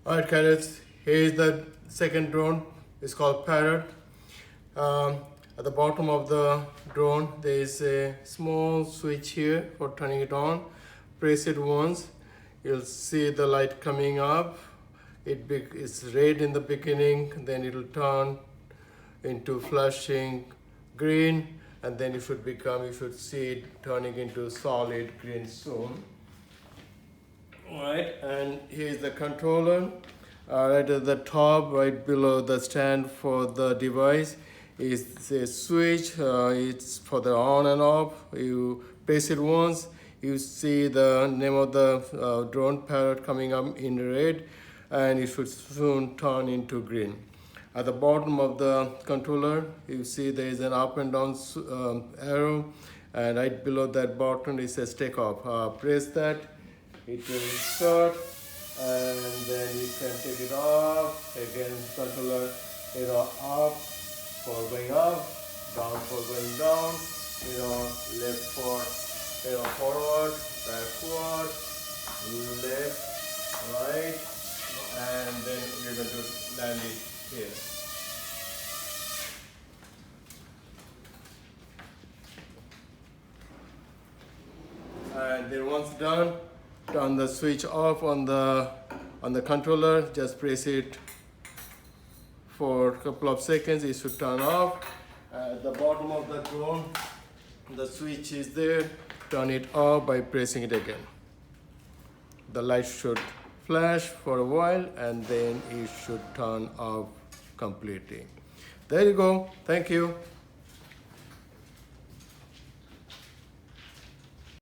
Alright, carrots. Here is the second drone. It's called Parrot. At the bottom of the drone, there is a small switch here for turning it on. Press it once, you'll see the light coming up. It's red in the beginning, then it will turn into flashing green, and then you should see it turning into solid green soon. Alright, and here's the controller. Right at the top, right below the stand for the device, is a switch. It's for the on and off. You press it once, you see the name of the drone Parrot coming up in red, and it should soon turn into green. At the bottom of the controller, you see there is an up and down arrow, and right below that button is a take off. Press that, it will start, and then you can take it off. Again, controller, up for going up, down for going down, left for, forward, backward, left, right, and then you're going to land it here. And then once done, turn the switch off on the controller. Just press it for a couple of seconds. It should turn off. At the bottom of the drone, the switch is there. Turn it off by pressing it again. The light should flash for a while, and then it should turn off completely. There you go. Thank you.